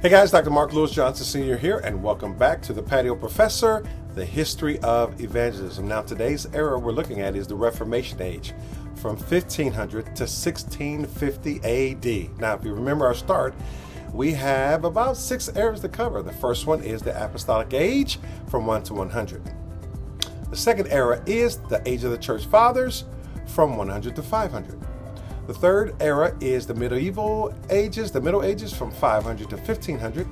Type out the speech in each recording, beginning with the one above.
Hey guys, Dr. Mark Lewis Johnson Sr. here, and welcome back to the Patio Professor, the history of evangelism. Now, today's era we're looking at is the Reformation Age, from 1500 to 1650 AD. Now, if you remember our start, we have about 6 eras to cover. The first one is the Apostolic Age, from 1 to 100. The second era is the Age of the Church Fathers, from 100 to 500. The third era is the Middle Ages, from 500 to 1500.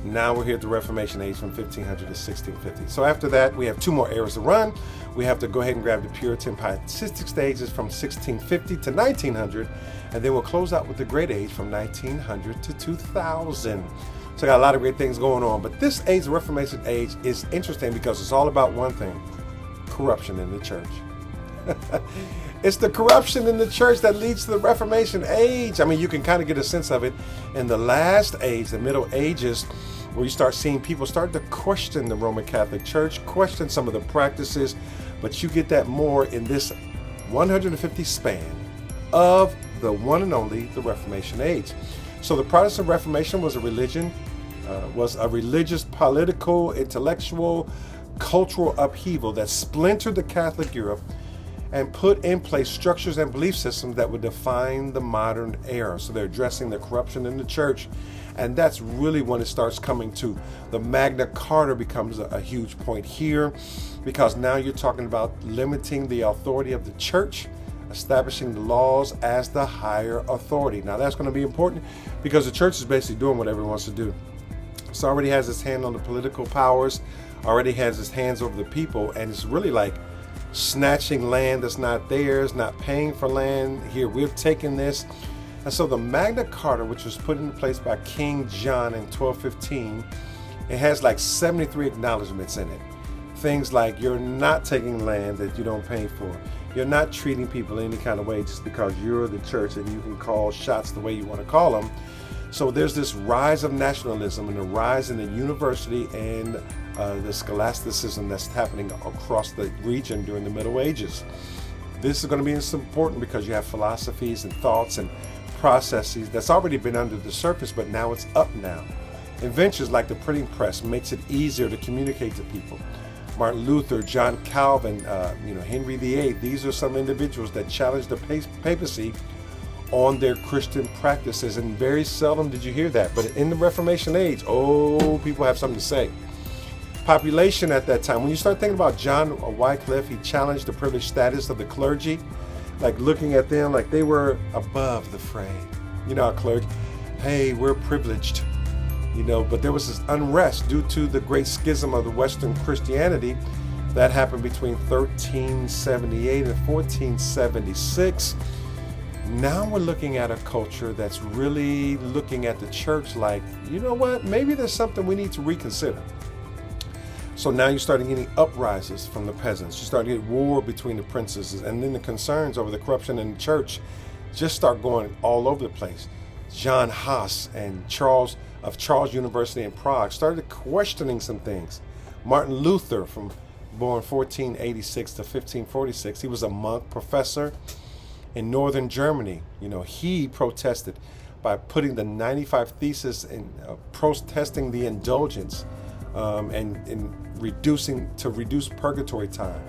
Now we're here at the Reformation Age, from 1500 to 1650. So after that, we have 2 more eras to run. We have to go ahead and grab the Puritan Pietistic stages from 1650 to 1900, and then we'll close out with the Great Age from 1900 to 2000. So I got a lot of great things going on, but this age, the Reformation Age, is interesting because it's all about one thing: corruption in the church. It's the corruption in the church that leads to the Reformation Age. I mean, you can kind of get a sense of it in the last age, the Middle Ages, where you start seeing people start to question the Roman Catholic Church, question some of the practices, but you get that more in this 150 span of the one and only, the Reformation Age. So the Protestant Reformation was a religious, political, intellectual, cultural upheaval that splintered the Catholic Europe and put in place structures and belief systems that would define the modern era. So they're addressing the corruption in the church, and that's really when it starts coming to the Magna Carta becomes a huge point here, because now you're talking about limiting the authority of the church, establishing the laws as the higher authority. Now that's going to be important because the church is basically doing whatever it wants to do. So already has its hand on the political powers, already has its hands over the people, and it's really like snatching land that's not theirs, not paying for land. Here, we've taken this. And so the Magna Carta, which was put into place by King John in 1215, it has like 73 acknowledgments in it. Things like you're not taking land that you don't pay for. You're not treating people any kind of way just because you're the church and you can call shots the way you want to call them. So there's this rise of nationalism and a rise in the university and the scholasticism that's happening across the region during the Middle Ages. This is going to be important because you have philosophies and thoughts and processes that's already been under the surface, but now it's up now. Inventions like the printing press makes it easier to communicate to people. Martin Luther, John Calvin, Henry VIII, these are some individuals that challenged the papacy on their Christian practices, and very seldom did you hear that. But in the Reformation Age, people have something to say. Population at that time, when you start thinking about John Wycliffe, he challenged the privileged status of the clergy, like looking at them like they were above the fray. You know, our clergy, hey, we're privileged, but there was this unrest due to the great schism of the Western Christianity that happened between 1378 and 1476. Now we're looking at a culture that's really looking at the church like, you know what, maybe there's something we need to reconsider. So now you're starting getting uprisings from the peasants. You start getting war between the princes, and then the concerns over the corruption in the church just start going all over the place. John Huss and Charles University in Prague started questioning some things. Martin Luther, born 1486 to 1546, he was a monk professor in northern Germany. He protested by putting the 95 Theses in protesting the indulgence and reduce purgatory time.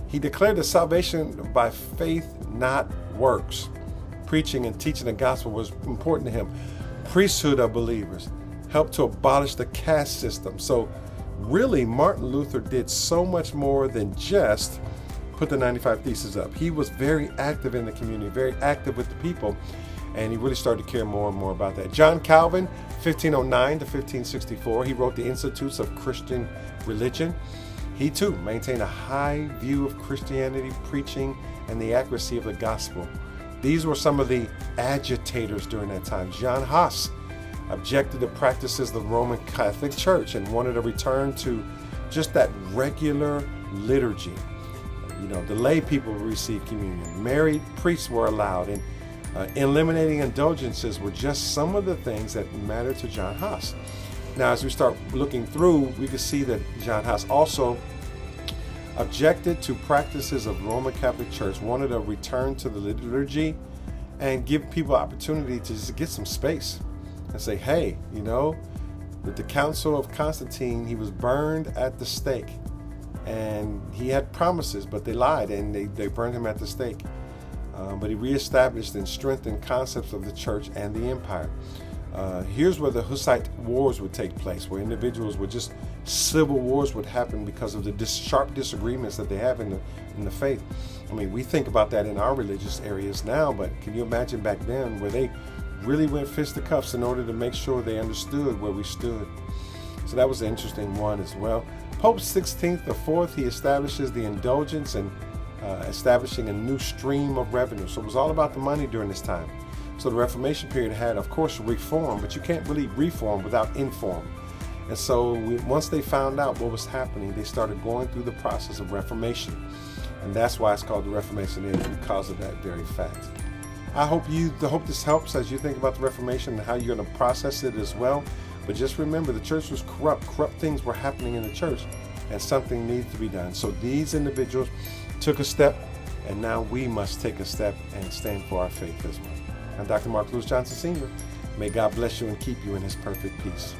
He declared that salvation by faith, not works. Preaching and teaching the gospel was important to him. Priesthood of believers helped to abolish the caste system. So really, Martin Luther did so much more than just put the 95 Theses up. He was very active in the community, very active with the people, and he really started to care more and more about that. John Calvin, 1509 to 1564, he wrote the Institutes of Christian Religion. He too maintained a high view of Christianity, preaching, and the accuracy of the gospel. These were some of the agitators during that time. John Huss objected to practices of the Roman Catholic Church and wanted a return to just that regular liturgy. The lay people received communion. Married priests were allowed, and eliminating indulgences were just some of the things that mattered to John Huss. Now, as we start looking through, we can see that John Huss also objected to practices of Roman Catholic Church, wanted a return to the liturgy, and give people opportunity to just get some space. and say, hey, with the Council of Constantine, he was burned at the stake. And he had promises, but they lied, and they burned him at the stake. But he reestablished and strengthened concepts of the church and the empire. Here's where the Hussite wars would take place, where individuals would just, civil wars would happen because of the sharp disagreements that they have in the faith. I mean, we think about that in our religious areas now, but can you imagine back then where they really went fisticuffs in order to make sure they understood where we stood? So that was an interesting one as well. Pope 16th IV, he establishes the indulgence and establishing a new stream of revenue. So it was all about the money during this time. So the Reformation period had, of course, reform, but you can't really reform without inform. And so once they found out what was happening, they started going through the process of Reformation. And that's why it's called the Reformation Age, because of that very fact. I hope this helps as you think about the Reformation and how you're going to process it as well. But just remember, the church was corrupt. Corrupt things were happening in the church, and something needs to be done. So these individuals took a step, and now we must take a step and stand for our faith as well. I'm Dr. Mark Lewis Johnson Sr. May God bless you and keep you in his perfect peace.